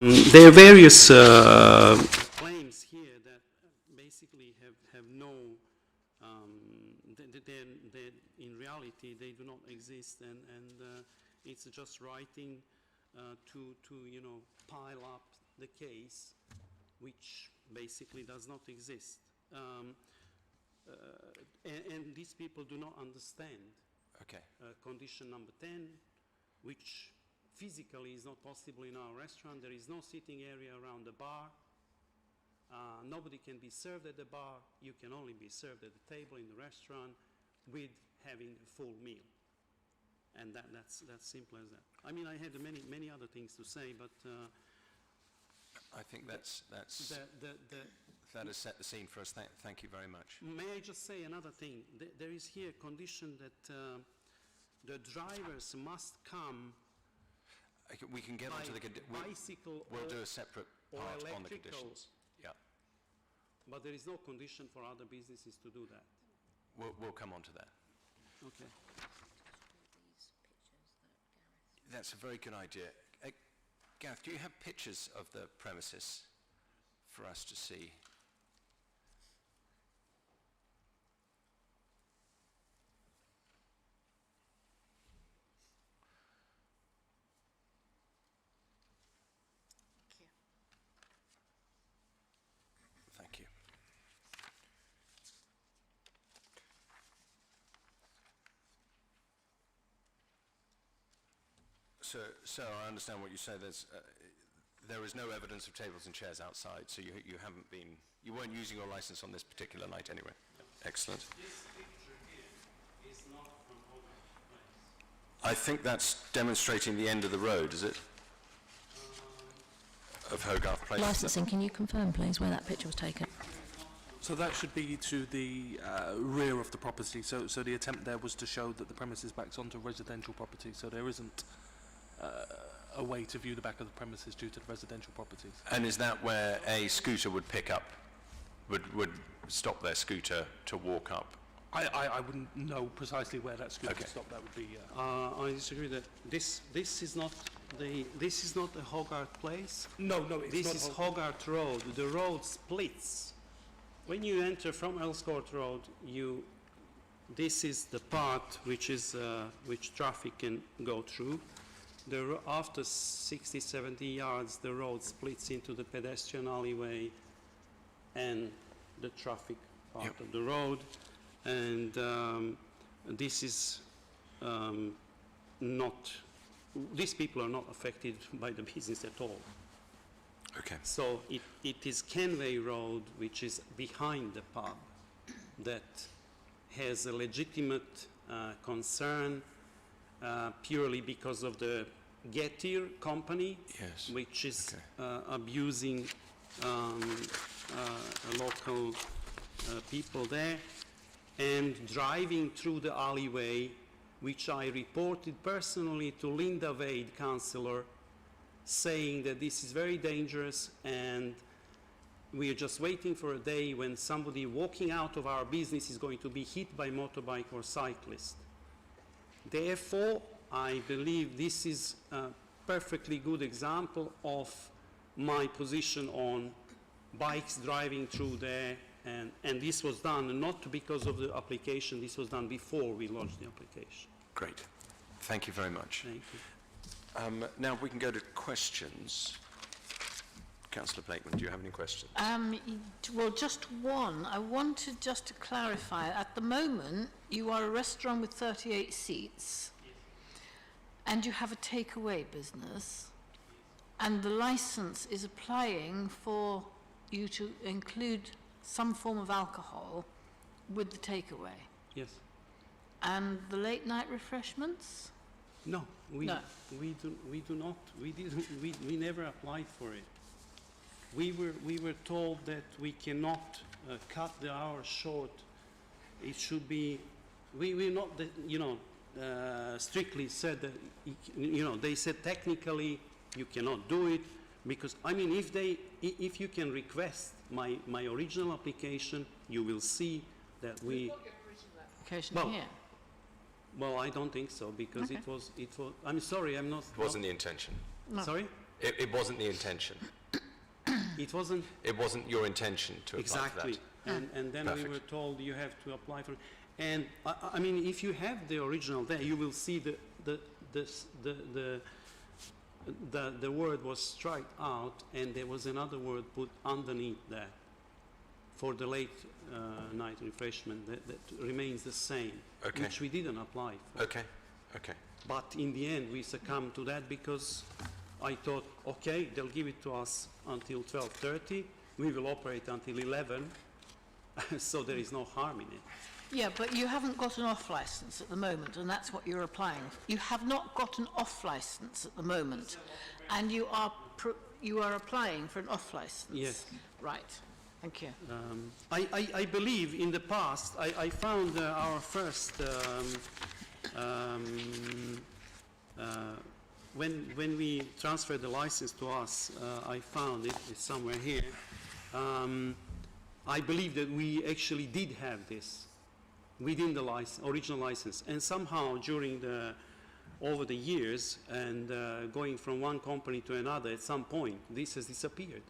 There are various claims here that basically have no, in reality they do not exist, and it's just writing to pile up the case, which basically does not exist. And these people do not understand. Okay. Condition number 10, which physically is not possible in our restaurant. There is no sitting area around the bar. Nobody can be served at the bar. You can only be served at the table in the restaurant with having a full meal. And that's simple as that. I mean, I had many other things to say, but I think that has set the scene for us. Thank you very much. May I just say another thing? There is here a condition that the drivers must come. We can get onto the bicycle. We'll do a separate part on the conditions. Yeah. But there is no condition for other businesses to do that. We'll come on to that. Okay. That's a very good idea. Gareth, do you have pictures of the premises for us to see? Thank you. So I understand what you say. There is no evidence of tables and chairs outside, so you weren't using your license on this particular night anyway. Excellent. This picture here is not from Hogarth Place. I think that's demonstrating the end of the road, is it? Of Hogarth Place. Licensing, can you confirm, please, where that picture was taken? So that should be to the rear of the property. So the attempt there was to show that the premises backs onto residential property. So there isn't a way to view the back of the premises due to the residential properties. And is that where a scooter would pick up, would stop their scooter to walk up? I wouldn't know precisely where that scooter would stop. That would be. I disagree that this is not a Hogarth Place. No, it's this not is Hogarth Road. The road splits. When you enter from Elscourt Road, this is the part which traffic can go through. After 60, 70 yards, the road splits into the pedestrian alleyway and the traffic part of the road. And this is these people are not affected by the business at all. Okay. So it is Kenway Road, which is behind the pub, that has a legitimate concern purely because of the Getir company, yes, which is abusing local people there, and driving through the alleyway, which I reported personally to Linda Wade, councillor, saying that this is very dangerous and we are just waiting for a day when somebody walking out of our business is going to be hit by motorbike or cyclist. Therefore, I believe this is a perfectly good example of my position on bikes driving through there, and this was done not because of the application, this was done before we launched the application. Great. Thank you very much. Thank you. Now we can go to questions. Councillor Blakeman, do you have any questions? Well, just one. I wanted just to clarify, at the moment, you are a restaurant with 38 seats, and you have a takeaway business, and the license is applying for you to include some form of alcohol with the takeaway. Yes. And the late night refreshments? No, we No. do not. We never applied for it. We were told that we cannot cut the hours short. It should be. We're not, strictly said that. They said technically you cannot do it because I mean if you can request my original application, you will see that we. What your original application Well, here? Well, I don't think so because Okay. it was. I'm sorry, I'm not. It wasn't the intention. No. Sorry. It wasn't the intention. It wasn't It wasn't your intention to apply for exactly. that. And then we Perfect. were told you have to apply for. And I mean, if you have the original there, you will see the word was struck out, and there was another word put underneath that for the late night refreshment that remains the same, Okay. which we didn't apply for. Okay, okay. But in the end, we succumbed to that because I thought, okay, they'll give it to us until 12:30. We will operate until 11, so there is no harm in it. Yeah, but you haven't got an off license at the moment, and that's what you're applying. You have not got an off license at the moment, and you are applying for an off license. Yes. Right. Thank you. I believe in the past, I found our first, when we transferred the license to us, I found it's somewhere here. I believe that we actually did have this within the original license, and somehow over the years and going from one company to another, at some point this has disappeared.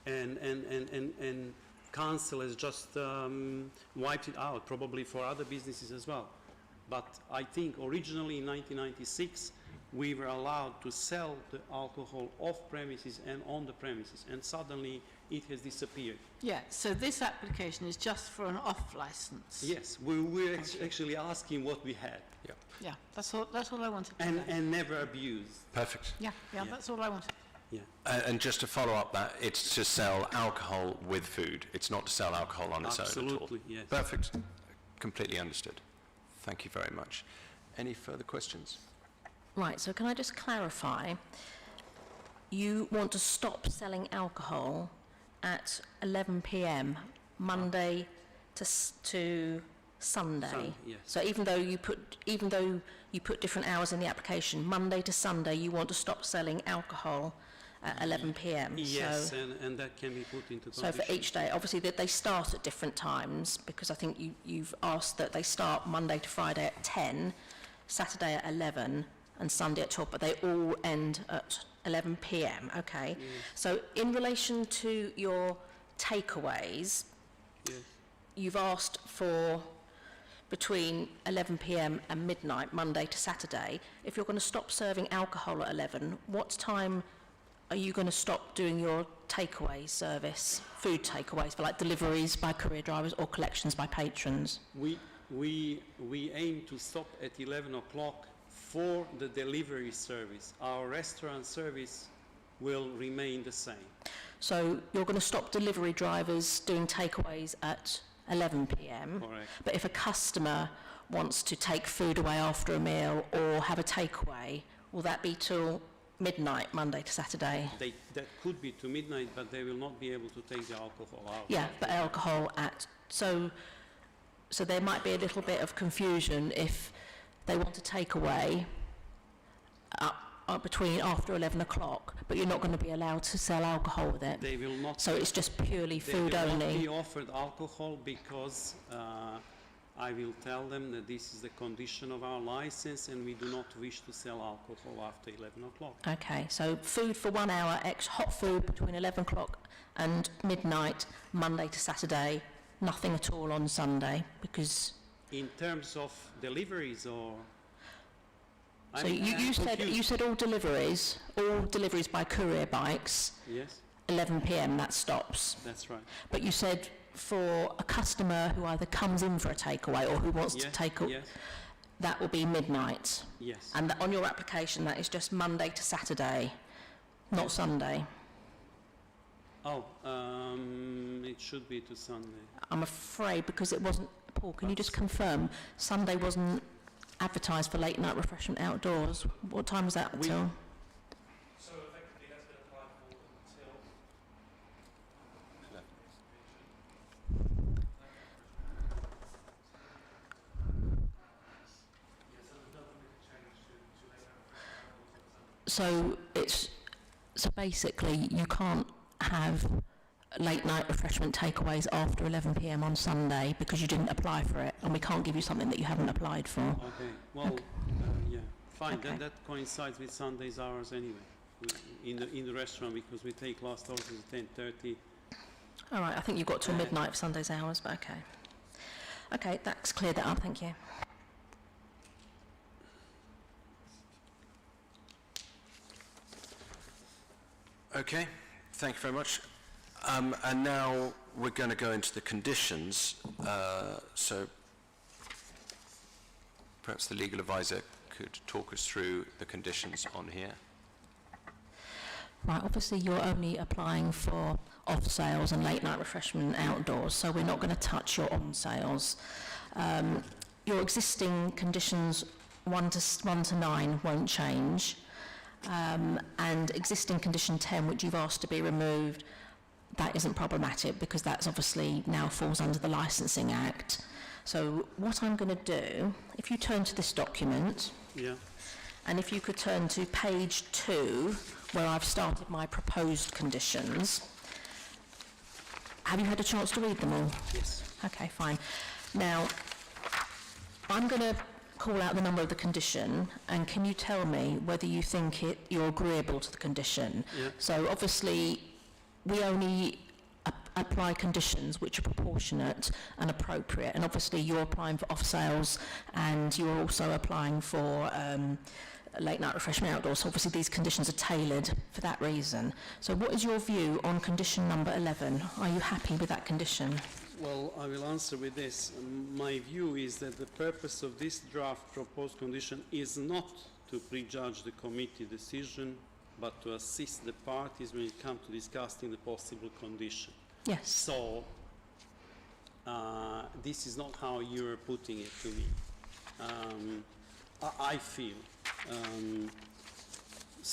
And council has just wiped it out, probably for other businesses as well. But I think originally in 1996 we were allowed to sell the alcohol off premises and on the premises, and suddenly it has disappeared. Yeah, so this application is just for an off license. Yes, we're actually asking what we had Yeah. Yeah, that's all I wanted to know. and never abused. Perfect. Yeah, that's all I wanted. Yeah. And just to follow up that, it's to sell alcohol with food. It's not to sell alcohol on its own at all. Absolutely, yes. Perfect. Completely understood. Thank you very much. Any further questions? Right, so can I just clarify? You want to stop selling alcohol at 11 p.m. Monday to Sunday. Yes. So even though you put different hours in the application, Monday to Sunday, you want to stop selling alcohol at 11 p.m. Yes, So, and that can be put into so condition. for each day, obviously that they start at different times, because I think you've asked that they start Monday to Friday at 10, Saturday at 11, and Sunday at 12, but they all end at 11 p.m. Okay. So in relation to your takeaways, Yes. you've asked for between 11 p.m. and midnight, Monday to Saturday. If you're going to stop serving alcohol at 11, what time are you going to stop doing your takeaway service, food takeaways, for like deliveries by courier drivers or collections by patrons? We aim to stop at 11 o'clock for the delivery service. Our restaurant service will remain the same. So you're going to stop delivery drivers doing takeaways at 11 p.m. Correct. But if a customer wants to take food away after a meal or have a takeaway, will that be till midnight, Monday to Saturday? That could be to midnight, but they will not be able to take the alcohol out. Yeah, but alcohol at... So there might be a little bit of confusion if they want to take away between after 11 o'clock, but you're not going to be allowed to sell alcohol with it. They will not. So it's just purely They food will not only. be offered alcohol because I will tell them that this is the condition of our license and we do not wish to sell alcohol after 11 o'clock. Okay, so food for 1 hour, hot food between 11 o'clock and midnight, Monday to Saturday, nothing at all on Sunday, because... In terms of deliveries or... So I'm you confused. said all deliveries by courier bikes, Yes, 11 p.m. that stops. that's right. But you said for a customer who either comes in for a takeaway or who wants to Yes, take a, yes, that will be midnight. yes. And on your application, that is just Monday to Saturday, not Sunday. Oh, it should be to Sunday. I'm afraid because it wasn't. Paul, can you just confirm Sunday wasn't advertised for late night refreshment outdoors? What time was that We- till? So effectively that's been applied for until... So basically you can't have late night refreshment takeaways after 11 p.m. on Sunday because you didn't apply for it, and we can't give you something that you haven't applied for. Okay, well, yeah, Fine, Okay. that coincides with Sunday's hours anyway, in the restaurant, because we take last orders at 10:30. All right, I think you've got till midnight for Sunday's hours, but okay. Okay, that's cleared that up, thank you. Okay, thank you very much. And now we're going to go into the conditions. So perhaps the legal advisor could talk us through the conditions on here. Right, obviously you're only applying for off sales and late night refreshment outdoors, so we're not going to touch your on sales. Your existing conditions 1 to 9 won't change, and existing condition 10, which you've asked to be removed, that isn't problematic because that's obviously now falls under the Licensing Act. So what I'm going to do, if you turn to this document, Yeah, and if you could turn to page 2, where I've started my proposed conditions. Have you had a chance to read them all? yes. Okay, fine. Now, I'm going to call out the number of the condition, and can you tell me whether you think you're agreeable to the condition? Yeah. So obviously, we only apply conditions which are proportionate and appropriate, and obviously you're applying for off sales and you're also applying for late night refreshment outdoors, so obviously these conditions are tailored for that reason. So what is your view on condition number 11? Are you happy with that condition? Well, I will answer with this. My view is that the purpose of this draft proposed condition is not to prejudge the committee decision, but to assist the parties when it comes to discussing the possible condition. Yes. So, this is not how you're putting it to me. I feel.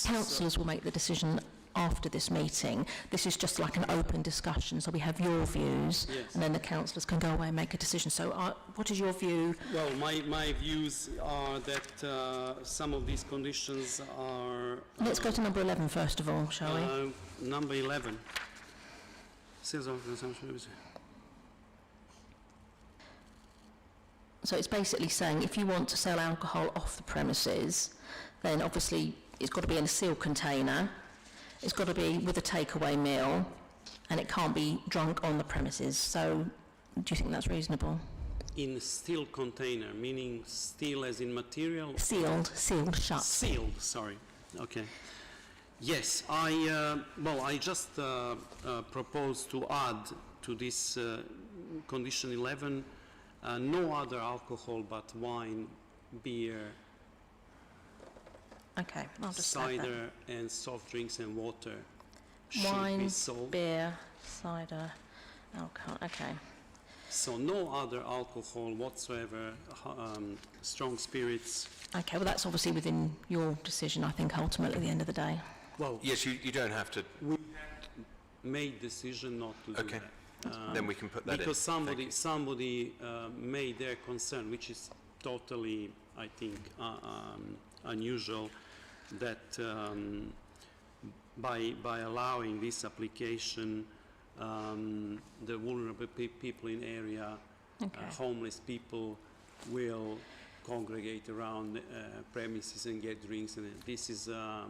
Councillors will make the decision after this meeting. This is just like an open discussion, so we have your views, Yes. and then the councillors can go away and make a decision. So what is your view? Well, my views are that some of these conditions are... Let's go to number 11 first of all, shall we? Number 11. Sales of consumption. So it's basically saying if you want to sell alcohol off the premises, then obviously it's got to be in a sealed container, it's got to be with a takeaway meal, and it can't be drunk on the premises. So do you think that's reasonable? In a steel container, meaning steel as in material? Sealed, shut. Sealed, sorry. Okay. Yes, I just propose to add to this condition 11 no other alcohol but wine, beer, Okay, I'll just add that. cider, and soft drinks and water should be Wine, sold. beer, cider, alcohol, okay. So no other alcohol whatsoever, strong spirits. Okay, well that's obviously within your decision, I think, ultimately at the end of the day. Well, Yes, you don't have to, we made decision not to do Okay. that. then we can put that in. Because Thank you. somebody made their concern, which is totally, I think, unusual, that by allowing this application, the vulnerable people in area, Okay. homeless people, will congregate around premises and get drinks, and this is, I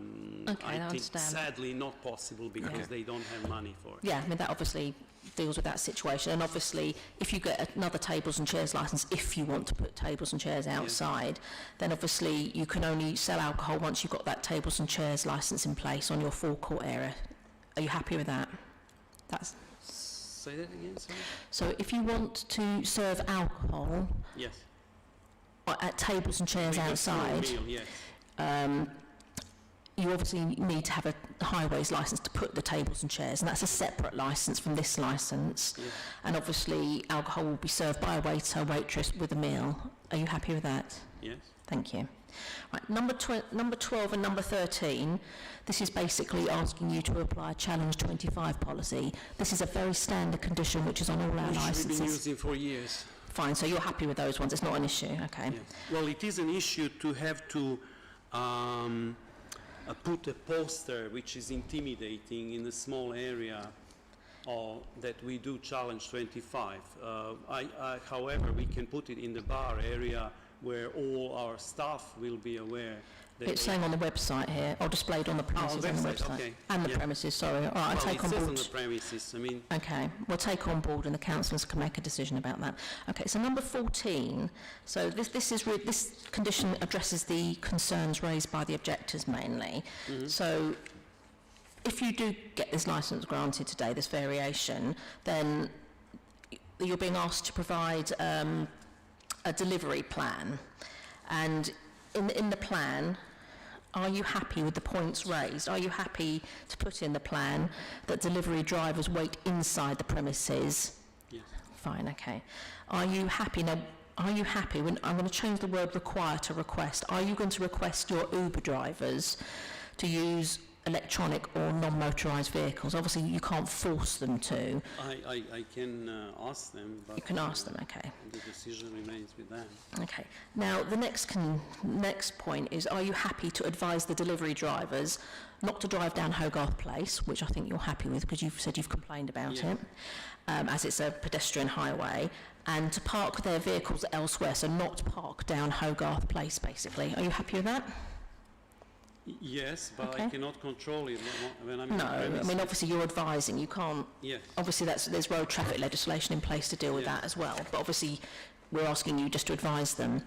I think, understand. sadly not possible because Okay. they don't have money for it. Yeah, I mean, that obviously deals with that situation, and obviously, if you get another tables and chairs licence, if you want to put tables and chairs outside, then obviously you can only sell alcohol once you've got that tables and chairs licence in place on your forecourt area. Are you happy with that? That's, Say that again, sorry? so if you want to serve alcohol Yes. at tables and chairs With a full outside, meal, yes. you obviously need to have a highways licence to put the tables and chairs, and that's a separate licence from this licence. Yeah. And obviously, alcohol will be served by a waiter, waitress with a meal. Are you happy with that? Yes. Thank you. Right, number 12 and number 13, this is basically asking you to apply a Challenge 25 policy. This is a very standard condition which is on all our Which we've been licences. using for years. Fine, so you're happy with those ones, it's not an issue, okay. Yes. Well, it is an issue to have to put a poster which is intimidating in a small area that we do Challenge 25. However, we can put it in the bar area where all our staff will be aware It's saying on the website here, or displayed on the premises on the website, website. okay. And the Yeah. premises, sorry. All right, I'll Well, take it on says on board. the premises, I mean, Okay, we'll take on board and the councillors can make a decision about that. Okay, so number 14, so this condition addresses the concerns raised by the objectors mainly. So if you do get this licence granted today, this variation, then you're being asked to provide a delivery plan. And in the plan, are you happy with the points raised? Are you happy to put in the plan that delivery drivers wait inside the premises? yes. Fine, okay. Are you happy now? Are you happy when I'm going to change the word require to request? Are you going to request your Uber drivers to use electronic or non-motorised vehicles? Obviously, you can't force them to. I can ask them, but... You can ask them, okay. The decision remains with them. Okay. Now, the next point is, are you happy to advise the delivery drivers not to drive down Hogarth Place, which I think you're happy with because you've said you've complained about Yeah. it, as it's a pedestrian highway, and to park their vehicles elsewhere, so not park down Hogarth Place, basically. Are you happy with that? Yes, but I Okay. cannot control it when I'm in No, the I premises. mean, obviously you're advising, you can't, Yes, obviously there's road traffic legislation in place to deal with Yeah. that as well, but obviously we're asking you just to advise them.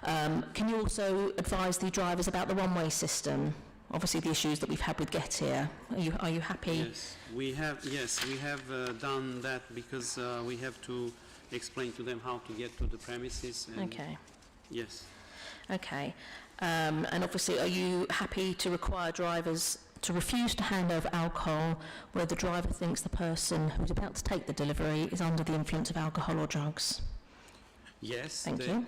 Can you also advise the drivers about the one-way system? Obviously the issues that we've had with Get Here. Are you happy? yes. We have done that because we have to explain to them how to get to the premises. And Okay, Yes, okay. And obviously, are you happy to require drivers to refuse to hand over alcohol where the driver thinks the person who's about to take the delivery is under the influence of alcohol or drugs? yes. Thank you.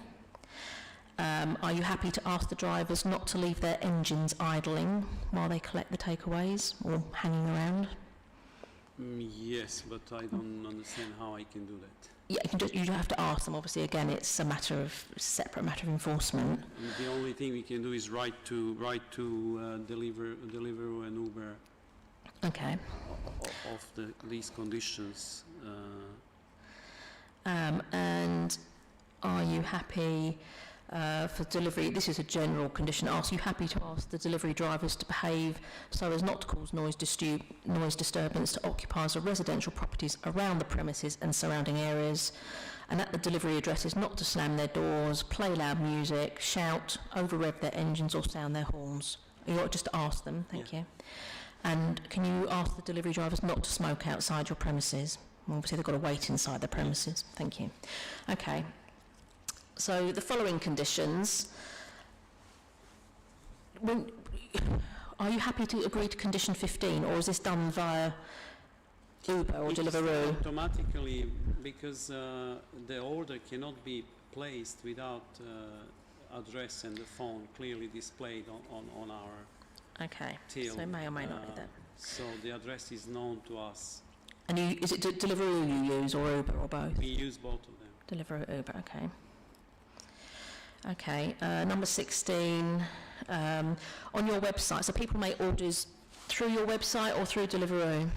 Are you happy to ask the drivers not to leave their engines idling while they collect the takeaways or hanging around? Yes, but I don't understand how I can do that. Yeah, you have to ask them. Obviously, again, it's a separate matter of enforcement. The only thing we can do is write to Deliveroo and Uber Okay. of these conditions. And are you happy for delivery? This is a general condition. Are you happy to ask the delivery drivers to behave so as not to cause noise disturbance to occupiers of residential properties around the premises and surrounding areas, and at the delivery addresses not to slam their doors, play loud music, shout, over-rev their engines or sound their horns? You ought just to ask them. Thank you. And can you ask the delivery drivers not to smoke outside your premises? Well, obviously they've got to wait inside the premises. Thank you. Okay. So the following conditions, are you happy to agree to condition 15, or is this done via Uber or It's Deliveroo? automatically, because the order cannot be placed without address and the phone clearly displayed on our Okay, till. so may or may not be that. So the address is known to us. And is it Deliveroo you use, or Uber, or both? We use both of them. Deliveroo, Uber, okay. Okay, number 16, on your website, so people make orders through your website or through Deliveroo,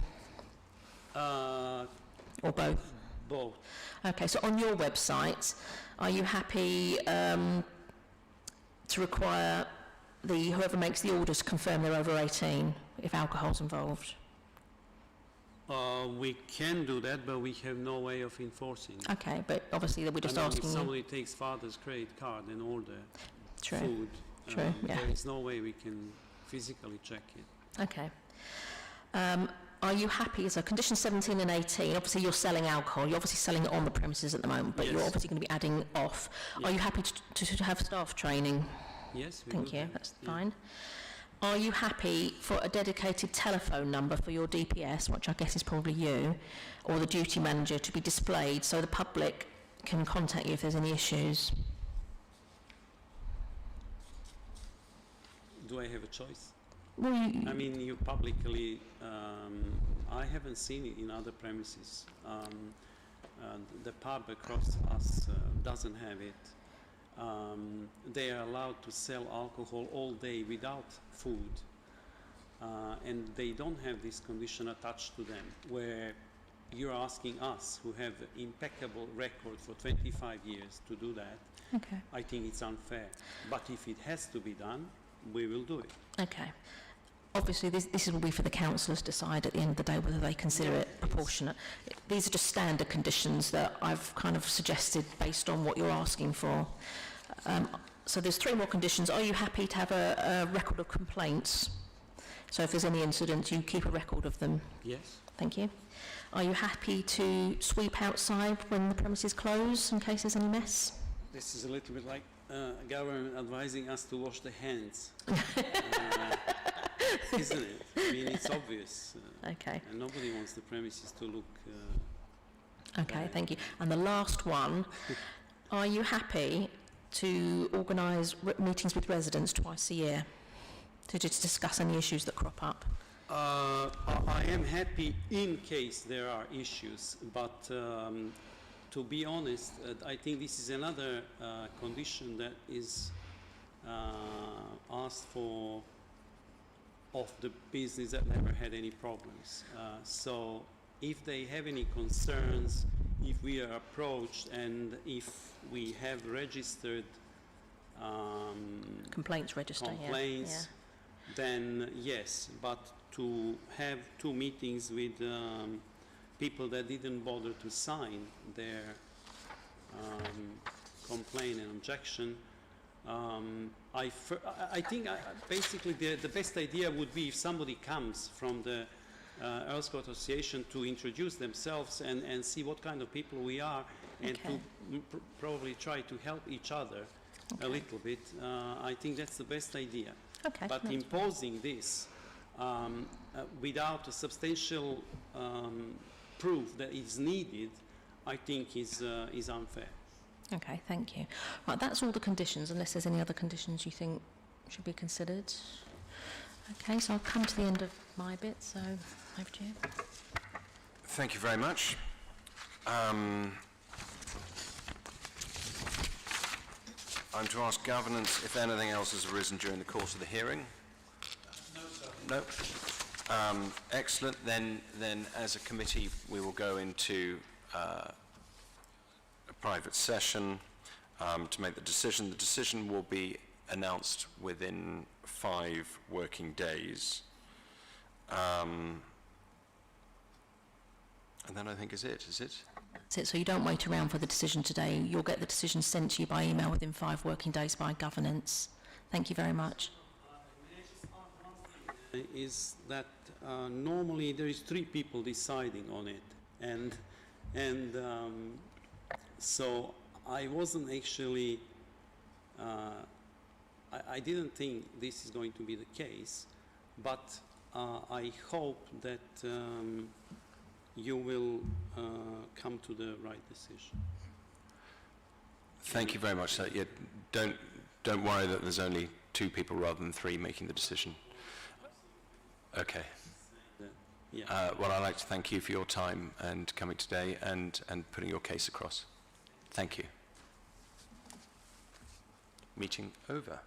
or both? Both. Okay, so on your website, are you happy to require whoever makes the orders confirm they're over 18 if alcohol's involved? We can do that, but we have no way of enforcing it. Okay, but obviously we're just I mean, asking if you. somebody takes father's credit card and order True. food, True, yeah. there is no way we can physically check it. Okay. Are you happy, so condition 17 and 18, obviously you're selling alcohol, you're obviously selling it on the premises at the moment, but you're Yes. obviously going to be adding off. Yeah. Are you happy to have staff training? Yes, we Thank do you, that. that's Yeah. fine. Are you happy for a dedicated telephone number for your DPS, which I guess is probably you, or the duty manager, to be displayed so the public can contact you if there's any issues? Do I have a choice? Well, I mean, you publicly, I haven't seen it in other premises. The pub across us doesn't have it. They are allowed to sell alcohol all day without food, and they don't have this condition attached to them, where you're asking us, who have impeccable record for 25 years, to do that. okay. I think it's unfair. But if it has to be done, we will do it. Okay. Obviously, this will be for the councillors to decide at the end of the day whether they consider it proportionate. These are just standard conditions that I've kind of suggested based on what you're asking for. So there's 3 more conditions. Are you happy to have a record of complaints? So if there's any incidents, you keep a record of them. Yes. Thank you. Are you happy to sweep outside when the premises close in case there's any mess? This is a little bit like government advising us to wash the hands. Isn't it? I mean, it's obvious. Okay. And nobody wants the premises to look... Okay, thank you. And the last one, are you happy to organise meetings with residents twice a year to just discuss any issues that crop up? I am happy in case there are issues, but to be honest, I think this is another condition that is asked for of the business that never had any problems. So if they have any concerns, if we are approached and if we have registered Complaints register, complaints, then yes, but to have 2 meetings with people that didn't bother to sign their complaint and objection, I think basically the best idea would be if somebody comes from the Earls Court Association to introduce themselves and see what kind of people we are, and Okay. to probably try to help each other a little bit. I think that's the best idea. Okay. But that's imposing this without a substantial proof that is needed, I think is unfair. Okay, thank you. Right, that's all the conditions, unless there's any other conditions you think should be considered. Okay, so I'll come to the end of my bit, so over to you. Thank you very much. I'm to ask governance if anything else has arisen during the course of the hearing. No, sir. No? Excellent. Then as a committee, we will go into a private session to make the decision. The decision will be announced within 5 working days. And then I think is it? That's it, so you don't wait around for the decision today. You'll get the decision sent to you by email within 5 working days by governance. Thank you very much. Is that normally there is 3 people deciding on it, and so I wasn't actually I didn't think this is going to be the case, but I hope that you will come to the right decision. Thank you very much, sir. Yeah, don't worry that there's only 2 people rather than 3 making the decision. Okay. Yeah. Well, I'd like to thank you for your time and coming today and putting your case across. Thank you. Meeting over.